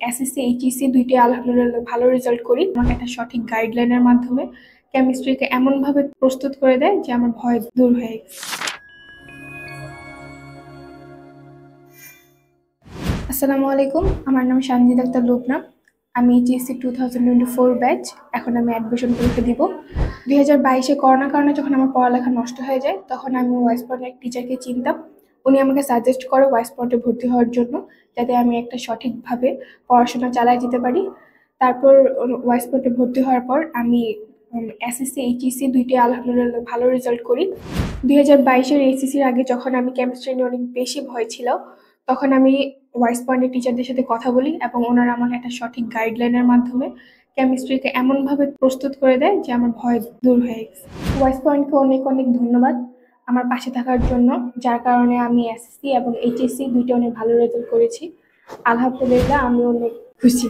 SSC HSC দুইটাই আলহামদুলিল্লাহ ভালো রেজাল্ট করি। আমাকে একটা সঠিক গাইডলাইনের মাধ্যমে কেমিস্ট্রিকে এমনভাবে প্রস্তুত করে দেয় যে আমার ভয় দূর হয়ে গেছে। আসসালামু আলাইকুম, আমার নাম সানজিদ আক্তার লুবনা। আমি এইচএসসি 2024 ব্যাচ। এখন আমি অ্যাডমিশন পরীক্ষা দিব। 2022-এ করোনার কারণে যখন আমার পড়ালেখা নষ্ট হয়ে যায়, তখন আমি ওয়াইস পয়েন্টের এক টিচারকে চিনতাম। উনি আমাকে সাজেস্ট করে ওয়াইস পয়েন্টে ভর্তি হওয়ার জন্য, যাতে আমি একটা সঠিকভাবে পড়াশোনা চালিয়ে যেতে পারি। তারপর ওয়াইস পয়েন্টে ভর্তি হওয়ার পর আমি এসএসসি এইচএসসি দুইটাই আলহামদুলিল্লাহ ভালো রেজাল্ট করি। 2022-এর এইচএসসির আগে যখন আমি কেমিস্ট্রি নিয়ে অনেক বেশি ভয় ছিল, তখন আমি ওয়াইস পয়েন্টের টিচারদের সাথে কথা বলি এবং ওনারা আমাকে একটা সঠিক গাইডলাইনের মাধ্যমে কেমিস্ট্রিকে এমনভাবে প্রস্তুত করে দেয় যে আমার ভয় দূর হয়ে গেছে। ওয়াইস পয়েন্টকে অনেক অনেক ধন্যবাদ আমার পাশে থাকার জন্য, যার কারণে আমি এসএসসি এবং এইচএসসি দুইটা অনেক ভালো রেজাল্ট করেছি। আলহামদুলিল্লাহ, আমি অনেক খুশি।